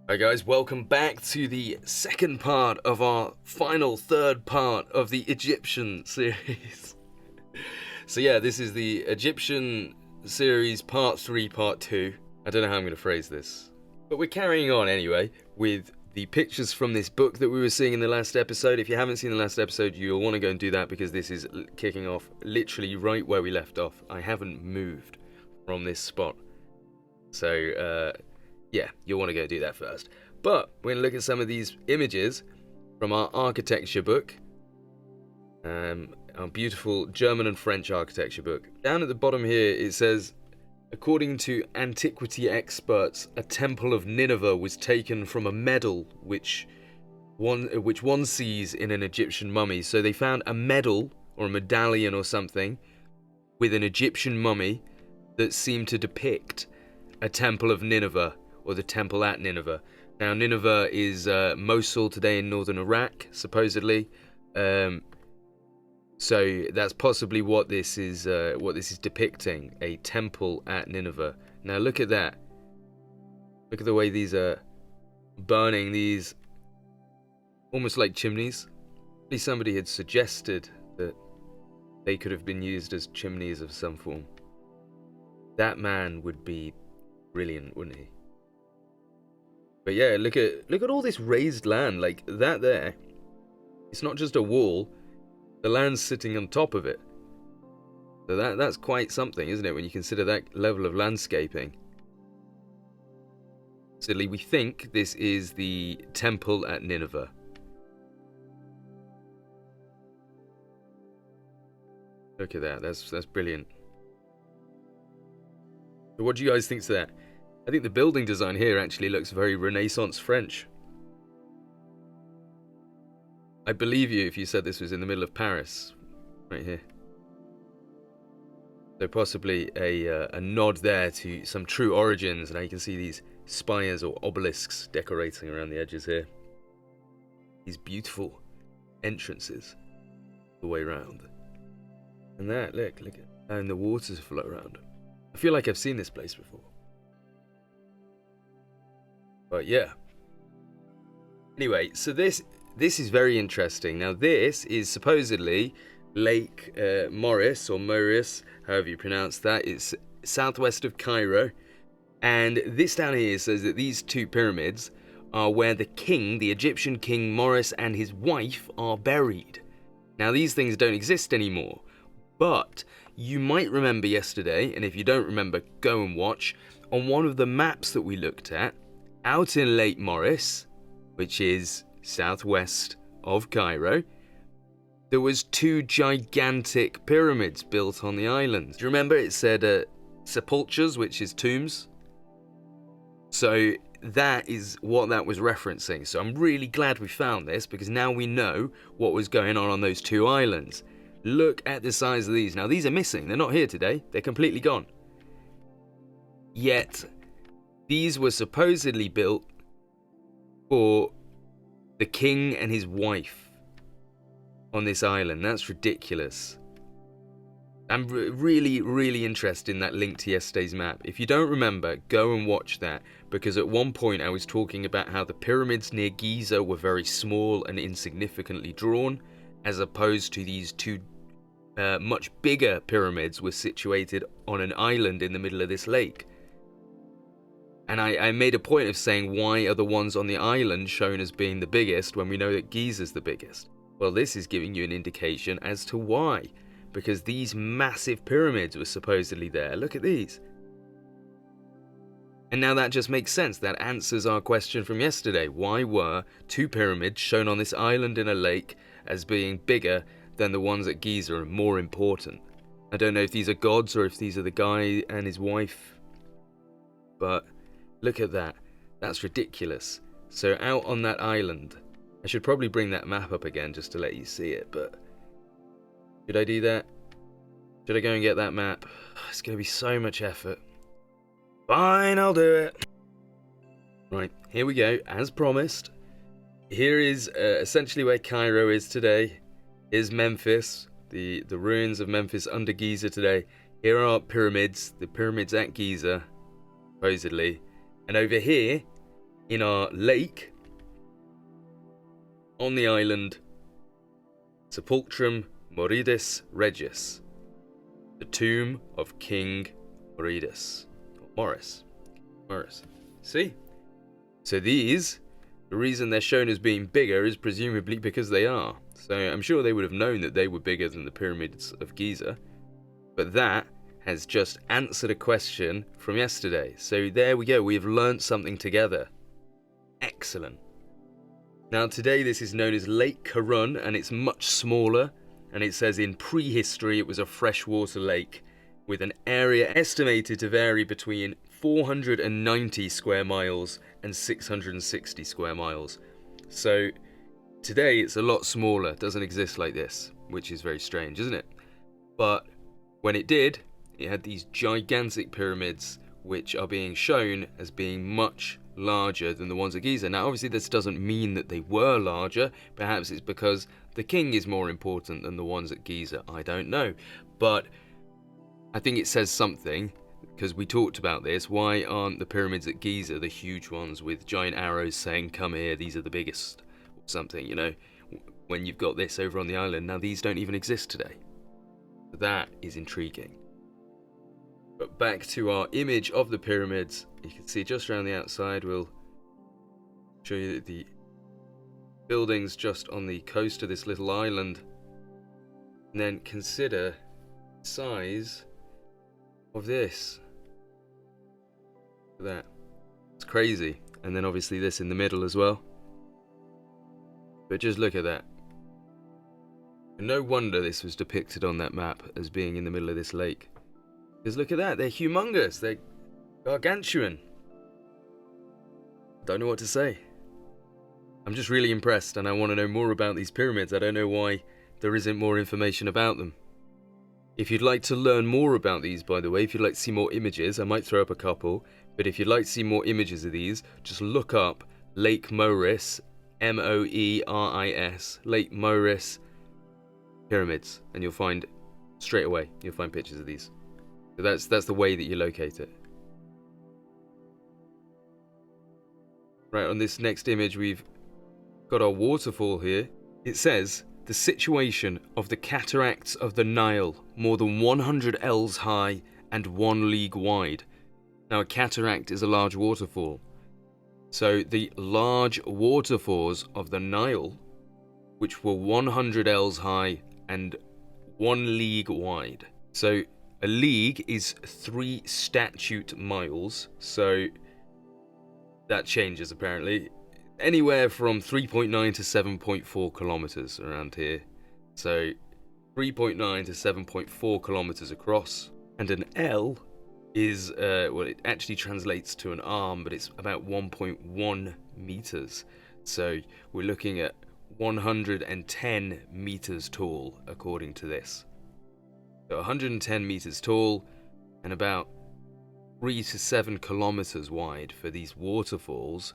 Hi guys, welcome back to the second part of our final third part of the Egyptian series. So yeah, this is the Egyptian series part 3, part 2. I don't know how I'm going to phrase this. But we're carrying on anyway with the pictures from this book that we were seeing in the last episode. If you haven't seen the last episode, you'll want to go and do that because this is kicking off literally right where we left off. I haven't moved from this spot. So, yeah, you'll want to go do that first. But we're going to look at some of these images from our architecture book. Our beautiful German and French architecture book. Down at the bottom here it says, according to antiquity experts, a temple of Nineveh was taken from a medal which one sees in an Egyptian mummy. So they found a medal or a medallion or something with an Egyptian mummy that seemed to depict a temple of Nineveh, or the temple at Nineveh. Now, Nineveh is Mosul today in northern Iraq, supposedly. So that's possibly what this is depicting, a temple at Nineveh. Now look at that. Look at the way these are burning, these almost like chimneys. At least somebody had suggested that they could have been used as chimneys of some form. That man would be brilliant, wouldn't he? But yeah, look at all this raised land, like that there. It's not just a wall, the land's sitting on top of it. So that's quite something, isn't it, when you consider that level of landscaping. Silly, we think this is the temple at Nineveh. Look at that, that's brilliant. So what do you guys think to that? I think the building design here actually looks very Renaissance French. I believe you if you said this was in the middle of Paris, right here. So possibly a nod there to some true origins. Now you can see these spires or obelisks decorating around the edges here. These beautiful entrances the way around. And that, look at, and the waters flow around. I feel like I've seen this place before. But yeah. Anyway, so this is very interesting. Now this is supposedly Lake Moeris or Moeris, however you pronounce that. It's southwest of Cairo. And this down here says that these two pyramids are where the king, the Egyptian king Moeris, and his wife are buried. Now these things don't exist anymore. But you might remember yesterday, and if you don't remember, go and watch, on one of the maps that we looked at, out in Lake Moeris, which is southwest of Cairo, there was two gigantic pyramids built on the island. Do you remember it said sepulchres, which is tombs? So that is what that was referencing. So I'm really glad we found this, because now we know what was going on those two islands. Look at the size of these. Now these are missing, they're not here today, they're completely gone. Yet these were supposedly built for the king and his wife on this island. That's ridiculous. I'm really interested in that link to yesterday's map. If you don't remember, go and watch that, because at one point I was talking about how the pyramids near Giza were very small and insignificantly drawn, as opposed to these two much bigger pyramids were situated on an island in the middle of this lake. And I made a point of saying, why are the ones on the island shown as being the biggest when we know that Giza's the biggest? Well, this is giving you an indication as to why. Because these massive pyramids were supposedly there. Look at these. And now that just makes sense. That answers our question from yesterday. Why were two pyramids shown on this island in a lake as being bigger than the ones at Giza and more important? I don't know if these are gods or if these are the guy and his wife. But look at that. That's ridiculous. So out on that island, I should probably bring that map up again just to let you see it, but should I do that? Should I go and get that map? It's going to be so much effort. Fine, I'll do it. Right, here we go, as promised. Here is essentially where Cairo is today. Here's Memphis, the ruins of Memphis under Giza today. Here are pyramids, the pyramids at Giza, supposedly. And over here in our lake on the island Sepulchrum Moridis Regis, the tomb of King Moridus, or Moeris. See? So these, the reason they're shown as being bigger is presumably because they are. So I'm sure they would have known that they were bigger than the pyramids of Giza, but that has just answered a question from yesterday. So there we go, we have learnt something together. Excellent. Now today this is known as Lake Karun, and it's much smaller, and it says in prehistory it was a freshwater lake with an area estimated to vary between 490 square miles and 660 square miles. So today it's a lot smaller, it doesn't exist like this, which is very strange, isn't it? But when it did, it had these gigantic pyramids which are being shown as being much larger than the ones at Giza. Now obviously this doesn't mean that they were larger, perhaps it's because the king is more important than the ones at Giza, I don't know. But I think it says something, because we talked about this. Why aren't the pyramids at Giza the huge ones with giant arrows saying come here, these are the biggest, or something, you know, when you've got this over on the island. Now these don't even exist today. That is intriguing. But back to our image of the pyramids, you can see just around the outside, we'll show you the buildings just on the coast of this little island, and then consider the size of this. Look at that. It's crazy. And then obviously this in the middle as well. But just look at that. And no wonder this was depicted on that map as being in the middle of this lake. Because look at that, they're humongous, they're gargantuan. Don't know what to say. I'm just really impressed, and I want to know more about these pyramids. I don't know why there isn't more information about them. If you'd like to learn more about these, by the way, if you'd like to see more images, I might throw up a couple, but if you'd like to see more images of these, just look up Lake Moeris, Moeris, Lake Moeris pyramids, and you'll find, straight away, you'll find pictures of these. So that's the way that you locate it. Right, on this next image we've got our waterfall here. It says, the situation of the cataracts of the Nile, more than 100 ells high and 1 league wide. Now a cataract is a large waterfall. So the large waterfalls of the Nile, which were 100 ells high and 1 league wide. So a league is 3 statute miles, so that changes apparently. Anywhere from 3.9 to 7.4 kilometers around here. So 3.9 to 7.4 kilometers across. And an L is, well, it actually translates to an arm, but it's about 1.1 meters. So we're looking at 110 meters tall, according to this. So 110 meters tall and about 3 to 7 kilometers wide for these waterfalls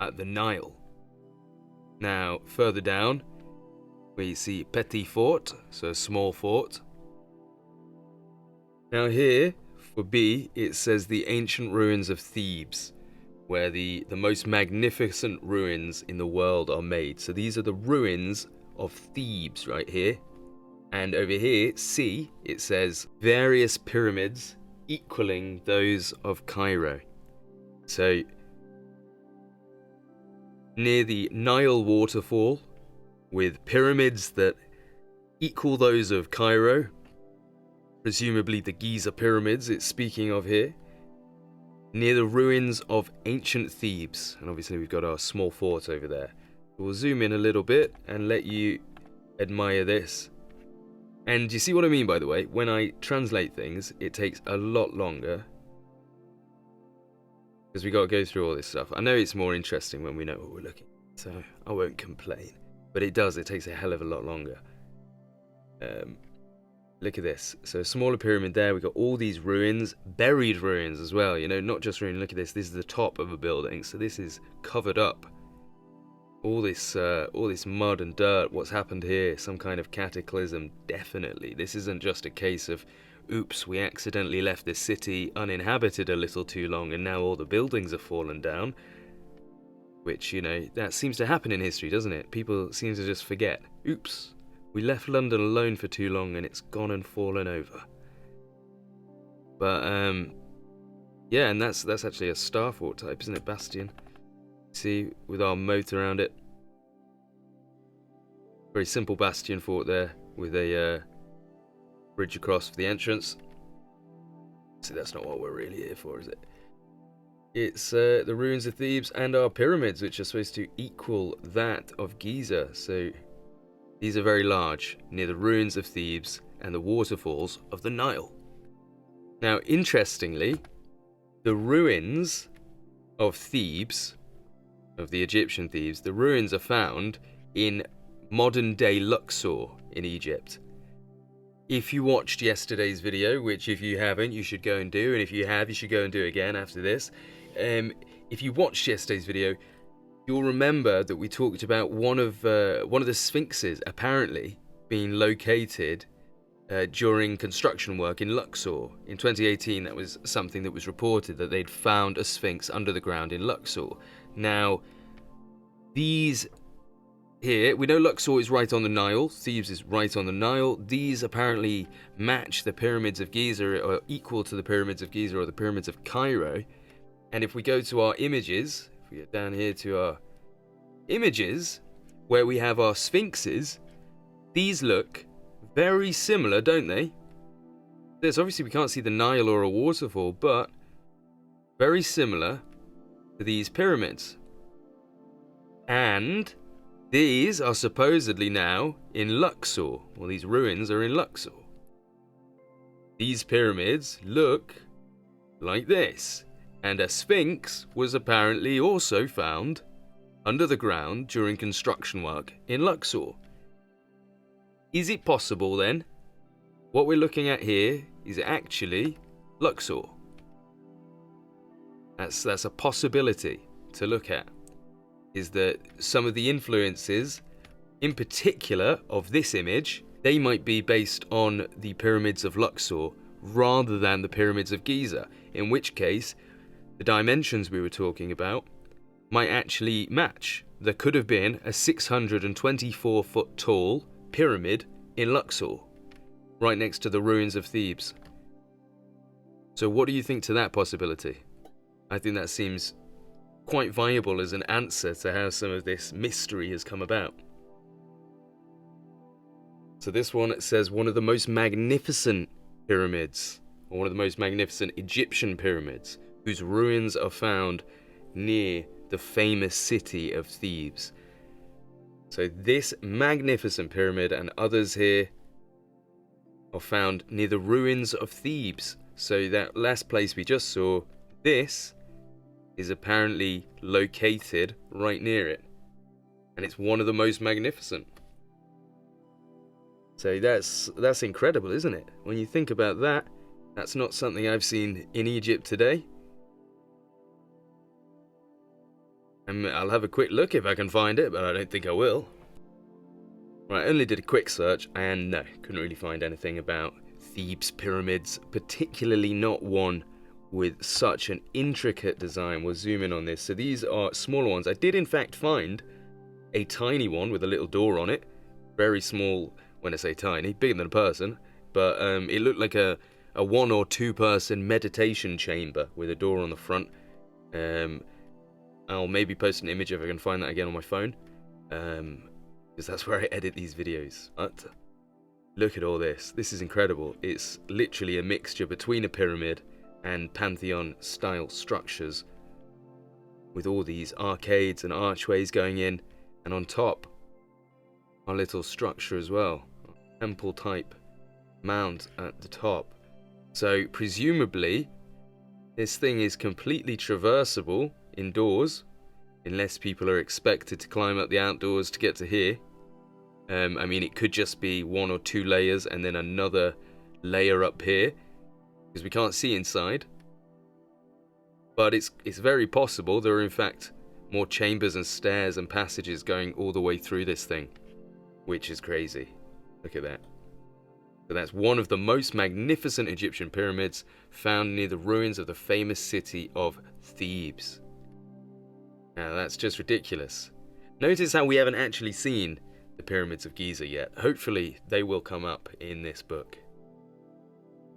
at the Nile. Now, further down, we see Petit Fort, so a small fort. Now here, for B, it says the ancient ruins of Thebes, where the most magnificent ruins in the world are made. So these are the ruins of Thebes right here. And over here, C, it says various pyramids equaling those of Cairo. So, near the Nile waterfall, with pyramids that equal those of Cairo, presumably the Giza pyramids it's speaking of here, near the ruins of ancient Thebes. And obviously we've got our small fort over there. We'll zoom in a little bit and let you admire this. And you see what I mean, by the way? When I translate things, it takes a lot longer, because we got to go through all this stuff. I know it's more interesting when we know what we're looking at, so I won't complain. But it takes a hell of a lot longer. Look at this. So a smaller pyramid there, we've got all these ruins, buried ruins as well, you know, not just ruins. Look at this, this is the top of a building, so this is covered up. All this mud and dirt, what's happened here? Some kind of cataclysm, definitely. This isn't just a case of, oops, we accidentally left this city uninhabited a little too long and now all the buildings have fallen down. which, you know, that seems to happen in history, doesn't it? People seem to just forget. Oops, we left London alone for too long and it's gone and fallen over. But, yeah, and that's actually a star fort type, isn't it? Bastion. See, with our moat around it. Very simple bastion fort there, with a bridge across for the entrance. See, that's not what we're really here for, is it? It's the ruins of Thebes and our pyramids, which are supposed to equal that of Giza. So these are very large, near the ruins of Thebes and the waterfalls of the Nile. Now, interestingly, the ruins of Thebes, of the Egyptian Thebes, the ruins are found in modern-day Luxor in Egypt. If you watched yesterday's video, which if you haven't, you should go and do, and if you have, you should go and do it again after this. If you watched yesterday's video, you'll remember that we talked about one of the sphinxes apparently being located during construction work in Luxor. In 2018, that was something that was reported, that they'd found a sphinx under the ground in Luxor. Now, these here, we know Luxor is right on the Nile, Thebes is right on the Nile. These apparently match the pyramids of Giza, or equal to the pyramids of Giza or the pyramids of Cairo. And if we go to our images, if we get down here to our images, where we have our sphinxes, these look very similar, don't they? There's obviously, we can't see the Nile or a waterfall, but very similar to these pyramids. And these are supposedly now in Luxor. Well, these ruins are in Luxor. These pyramids look like this. And a sphinx was apparently also found under the ground during construction work in Luxor. Is it possible then, what we're looking at here is actually Luxor? That's a possibility to look at. Is that some of the influences, in particular of this image, they might be based on the pyramids of Luxor rather than the pyramids of Giza, in which case the dimensions we were talking about might actually match. There could have been a 624 foot tall pyramid in Luxor, right next to the ruins of Thebes. So what do you think to that possibility? I think that seems quite viable as an answer to how some of this mystery has come about. So this one says one of the most magnificent pyramids, or one of the most magnificent Egyptian pyramids, whose ruins are found near the famous city of Thebes. So this magnificent pyramid and others here are found near the ruins of Thebes. So that last place we just saw, this is apparently located right near it. And it's one of the most magnificent. So that's incredible, isn't it? When you think about that, that's not something I've seen in Egypt today. And I'll have a quick look if I can find it, but I don't think I will. Right, I only did a quick search, and no, couldn't really find anything about Thebes pyramids, particularly not one with such an intricate design. We'll zoom in on this. So these are smaller ones. I did in fact find a tiny one with a little door on it. Very small, when I say tiny, bigger than a person, but it looked like a 1 or 2 person meditation chamber with a door on the front. I'll maybe post an image if I can find that again on my phone, because that's where I edit these videos. But look at all this. This is incredible. It's literally a mixture between a pyramid and Pantheon style structures, with all these arcades and archways going in, and on top our little structure as well, temple type mound at the top. So presumably this thing is completely traversable indoors, unless people are expected to climb up the outdoors to get to here. I mean, it could just be 1 or 2 layers and then another layer up here, because we can't see inside. But it's very possible there are in fact more chambers and stairs and passages going all the way through this thing, which is crazy. Look at that. So that's one of the most magnificent Egyptian pyramids, found near the ruins of the famous city of Thebes. Now that's just ridiculous. Notice how we haven't actually seen the pyramids of Giza yet. Hopefully they will come up in this book.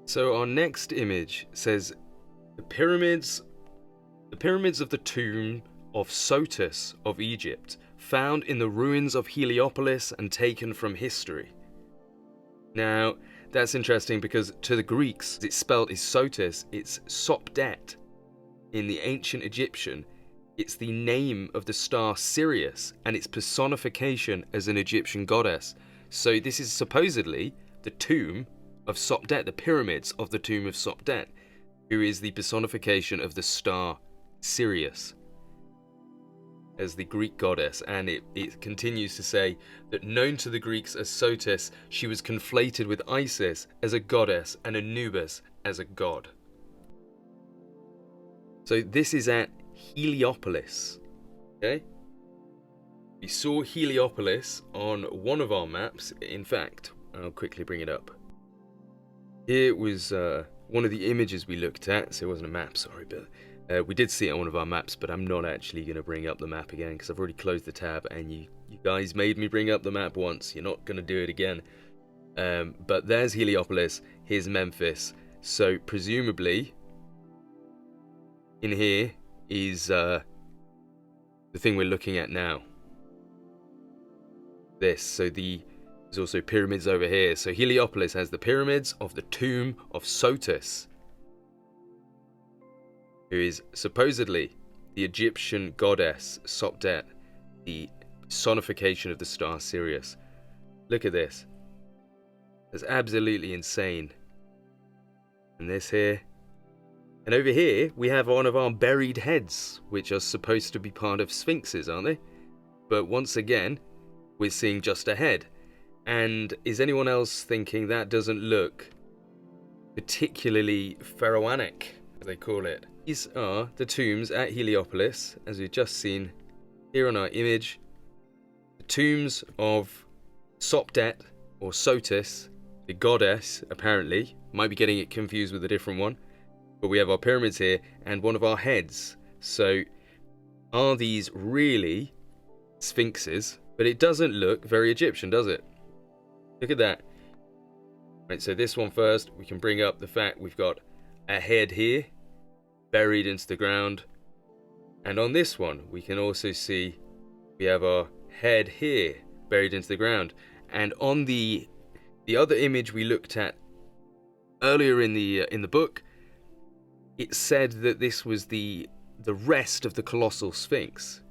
So our next image says the pyramids of the tomb of Sotus of Egypt, found in the ruins of Heliopolis and taken from history. Now, that's interesting because to the Greeks, it's spelled as Sotus, it's Sopdet. In the ancient Egyptian, it's the name of the star Sirius and its personification as an Egyptian goddess. So this is supposedly the tomb of Sopdet, the pyramids of the tomb of Sopdet, who is the personification of the star Sirius as the Greek goddess. And it continues to say that known to the Greeks as Sotis, she was conflated with Isis as a goddess and Anubis as a god. So this is at Heliopolis. Okay? We saw Heliopolis on one of our maps. In fact, I'll quickly bring it up. Here was one of the images we looked at. So it wasn't a map, sorry, but we did see it on one of our maps, but I'm not actually going to bring up the map again because I've already closed the tab and you guys made me bring up the map once. You're not going to do it again. But there's Heliopolis, here's Memphis. So presumably in here is the thing we're looking at now. This, so there's also pyramids over here. So Heliopolis has the pyramids of the tomb of Sotis, who is supposedly the Egyptian goddess Sopdet, the personification of the star Sirius. Look at this. That's absolutely insane. And this here. And over here, we have one of our buried heads, which are supposed to be part of sphinxes, aren't they? But once again, we're seeing just a head. And is anyone else thinking that doesn't look particularly pharaonic, as they call it? These are the tombs at Heliopolis, as we've just seen here on our image. The tombs of Sopdet, or Sotis, the goddess, apparently. Might be getting it confused with a different one. But we have our pyramids here, and one of our heads. So, are these really sphinxes? But it doesn't look very Egyptian, does it? Look at that. Right, so this one first, we can bring up the fact we've got a head here, buried into the ground. And on this one, we can also see we have our head here, buried into the ground. And on the other image we looked at earlier in the book, it said that this was the rest of the colossal sphinx.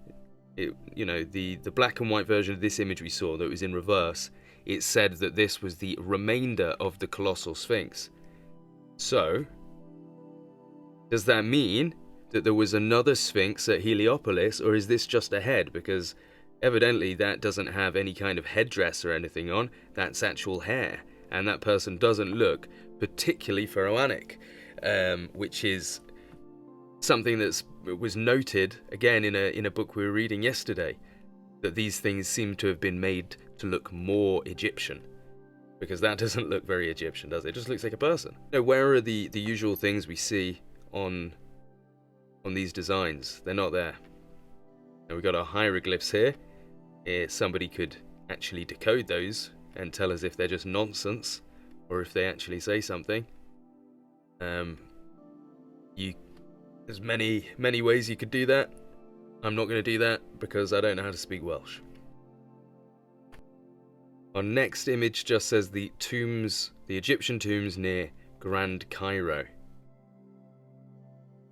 The black and white version of this image we saw that was in reverse, it said that this was the remainder of the colossal sphinx. So, does that mean that there was another sphinx at Heliopolis, or is this just a head? Because evidently that doesn't have any kind of headdress or anything on, that's actual hair, and that person doesn't look particularly pharaonic, which is something that was noted again in a book we were reading yesterday, that these things seem to have been made to look more Egyptian, because that doesn't look very Egyptian, does it? It just looks like a person. Where are the usual things we see on these designs? They're not there. Now we've got our hieroglyphs here. Somebody could actually decode those and tell us if they're just nonsense or if they actually say something. There's many ways you could do that. I'm not going to do that because I don't know how to speak Welsh. Our next image just says the Egyptian tombs near Grand Cairo.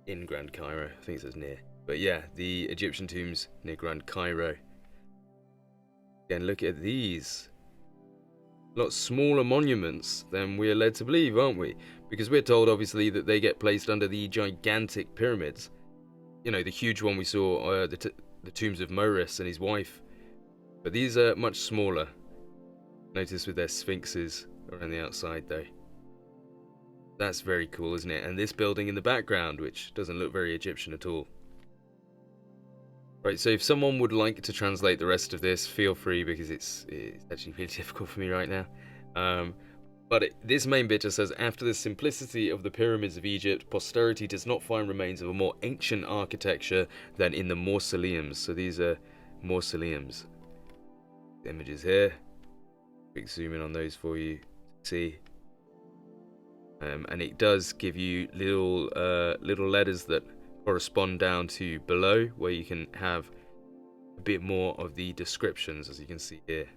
In Grand Cairo, I think it says near. But yeah, the Egyptian tombs near Grand Cairo. Again, look at these. A lot smaller monuments than we're led to believe, aren't we? Because we're told, obviously, that they get placed under the gigantic pyramids. The huge one we saw, the tombs of Moeris and his wife. But these are much smaller. Notice with their sphinxes around the outside, though. That's very cool, isn't it? And this building in the background, which doesn't look very Egyptian at all. Right, so if someone would like to translate the rest of this, feel free, because it's actually really difficult for me right now. But this main bit just says, after the simplicity of the pyramids of Egypt, posterity does not find remains of a more ancient architecture than in the mausoleums. So these are mausoleums. Images here. Quick zoom in on those for you to see. And it does give you little letters that correspond down to below, where you can have a bit more of the descriptions, as you can see here.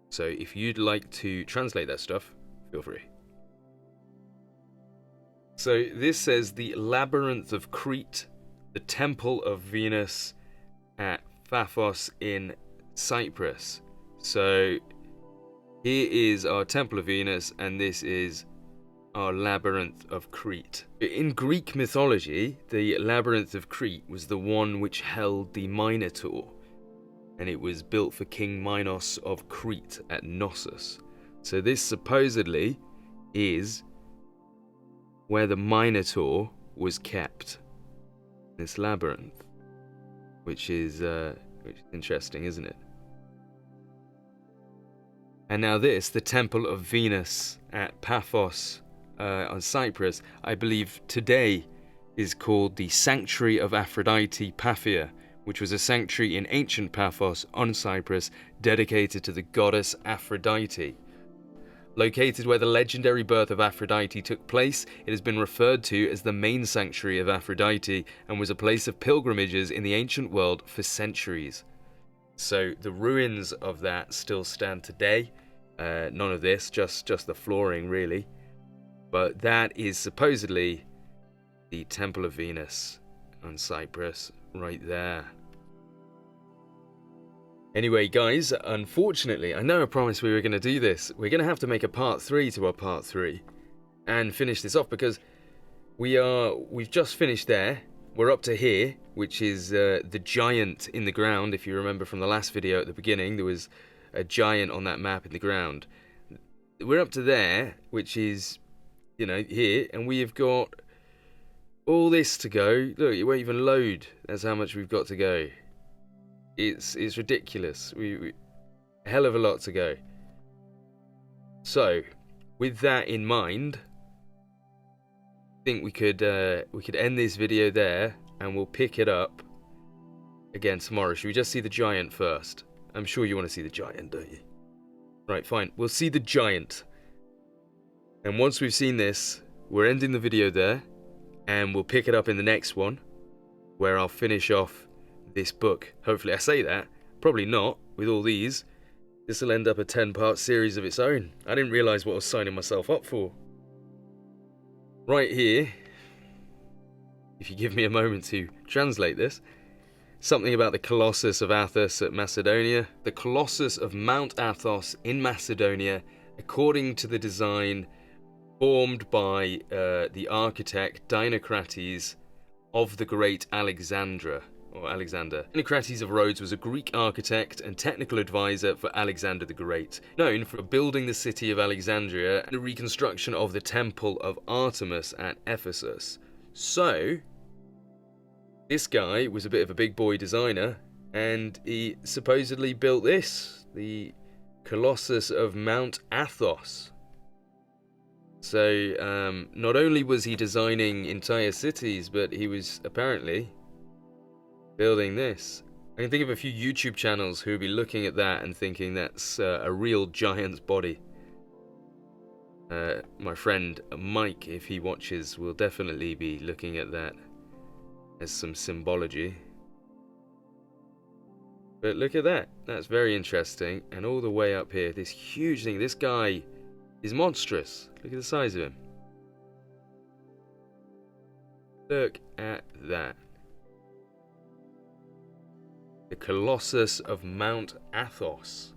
So if you'd like to translate that stuff, feel free. So this says the labyrinth of Crete, the temple of Venus at Athos in Cyprus. So here is our temple of Venus, and this is our labyrinth of Crete. In Greek mythology, the labyrinth of Crete was the one which held the Minotaur, and it was built for King Minos of Crete at Knossos. So this supposedly is where the Minotaur was kept, this labyrinth, which is interesting, isn't it? And now this, the Temple of Venus at Paphos on Cyprus, I believe today is called the Sanctuary of Aphrodite Paphia, which was a sanctuary in ancient Paphos on Cyprus dedicated to the goddess Aphrodite. Located where the legendary birth of Aphrodite took place, it has been referred to as the main sanctuary of Aphrodite and was a place of pilgrimages in the ancient world for centuries. So the ruins of that still stand today. None of this, just the flooring really. But that is supposedly the Temple of Venus on Cyprus, right there. Anyway, guys, unfortunately, I know I promised we were going to do this. We're going to have to make a part 3 to our part 3 and finish this off, because we've just finished there. We're up to here, which is the giant in the ground. If you remember from the last video at the beginning, there was a giant on that map in the ground. We're up to there, which is, you know, here, and we have got all this to go. Look, it won't even load. That's how much we've got to go. It's ridiculous. We a hell of a lot to go. So, with that in mind, I think we could end this video there, and we'll pick it up again tomorrow. Should we just see the giant first? I'm sure you want to see the giant, don't you? Right, fine. We'll see the giant. And once we've seen this, we're ending the video there, and we'll pick it up in the next one, where I'll finish off this book. Hopefully. I say that, probably not with all these. This will end up a 10-part series of its own. I didn't realise what I was signing myself up for. Right here, if you give me a moment to translate this, something about the Colossus of Athos at Macedonia. The Colossus of Mount Athos in Macedonia, according to the design formed by the architect Dinocrates of the Great Alexander. Dinocrates of Rhodes was a Greek architect and technical advisor for Alexander the Great, known for building the city of Alexandria and the reconstruction of the Temple of Artemis at Ephesus. So, this guy was a bit of a big boy designer, and he supposedly built this, the Colossus of Mount Athos. So, not only was he designing entire cities, but he was apparently building this. I can think of a few YouTube channels who would be looking at that and thinking that's a real giant's body. My friend Mike, if he watches, will definitely be looking at that as some symbology. But look at that. That's very interesting. And all the way up here, this huge thing. This guy is monstrous. Look at the size of him. Look at that. The Colossus of Mount Athos.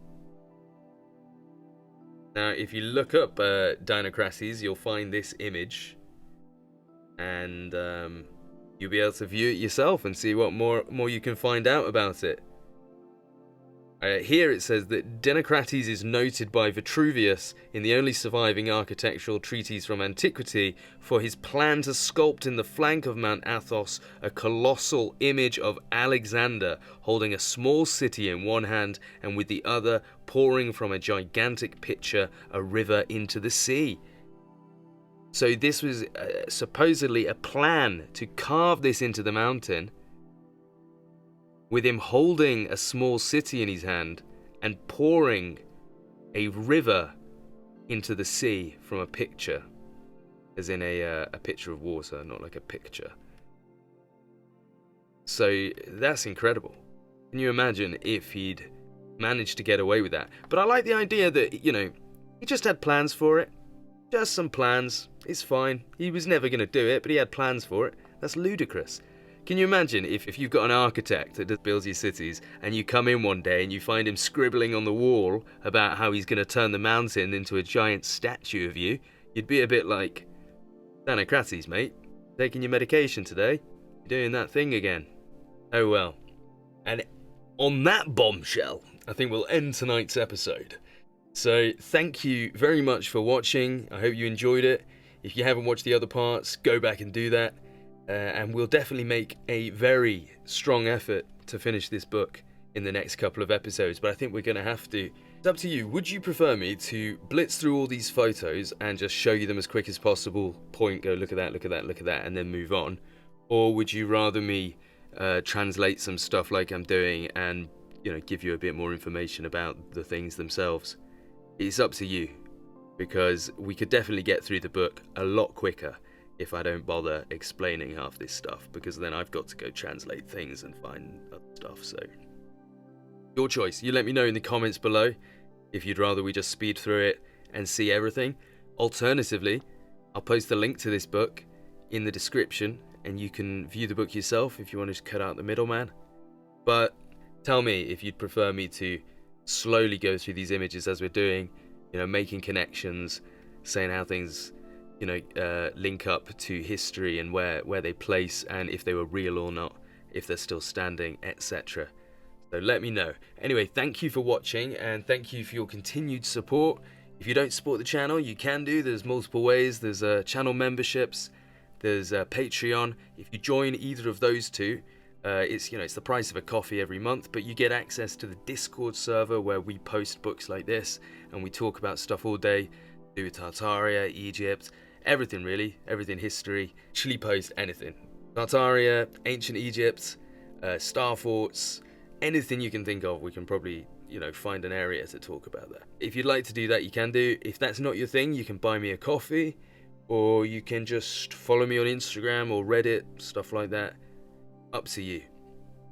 Now, if you look up Dinocrates, you'll find this image, and you'll be able to view it yourself and see what more you can find out about it. Here it says that Dinocrates is noted by Vitruvius in the only surviving architectural treatise from antiquity for his plan to sculpt in the flank of Mount Athos a colossal image of Alexander holding a small city in one hand and with the other pouring from a gigantic pitcher a river into the sea. So this was supposedly a plan to carve this into the mountain, with him holding a small city in his hand and pouring a river into the sea from a pitcher, as in a pitcher of water, not like a picture. So that's incredible. Can you imagine if he'd managed to get away with that? But I like the idea that, you know, he just had plans for it. Just some plans. It's fine. He was never going to do it, but he had plans for it. That's ludicrous. Can you imagine if you've got an architect that builds your cities and you come in one day and you find him scribbling on the wall about how he's going to turn the mountain into a giant statue of you? You'd be a bit like, Dinocrates, mate, taking your medication today? You're doing that thing again. Oh well. And on that bombshell, I think we'll end tonight's episode. So thank you very much for watching. I hope you enjoyed it. If you haven't watched the other parts, go back and do that. And we'll definitely make a very strong effort to finish this book in the next couple of episodes, but I think we're going to have to. It's up to you. Would you prefer me to blitz through all these photos and just show you them as quick as possible, point, go, look at that, look at that, look at that, and then move on? Or would you rather me translate some stuff like I'm doing and, you know, give you a bit more information about the things themselves? It's up to you, because we could definitely get through the book a lot quicker if I don't bother explaining half this stuff, because then I've got to go translate things and find other stuff. So your choice. You let me know in the comments below if you'd rather we just speed through it and see everything. Alternatively, I'll post the link to this book in the description and you can view the book yourself if you want to cut out the middleman. But tell me if you'd prefer me to slowly go through these images as we're doing, you know, making connections, saying how things, you know, link up to history and where they place and if they were real or not, if they're still standing, etc. So let me know. Anyway, thank you for watching and thank you for your continued support. If you don't support the channel, you can do. There's multiple ways. There's channel memberships. There's Patreon. If you join either of those two, it's, you know, it's the price of a coffee every month, but you get access to the Discord server where we post books like this and we talk about stuff all day, to do with Tartaria, Egypt, everything really, everything history. Actually post anything. Tartaria, ancient Egypt, star forts, anything you can think of, we can probably, you know, find an area to talk about that. If you'd like to do that, you can do. If that's not your thing, you can buy me a coffee, or you can just follow me on Instagram or Reddit, stuff like that. Up to you.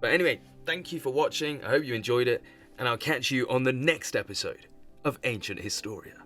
But anyway, thank you for watching. I hope you enjoyed it, and I'll catch you on the next episode of Ancient Historia.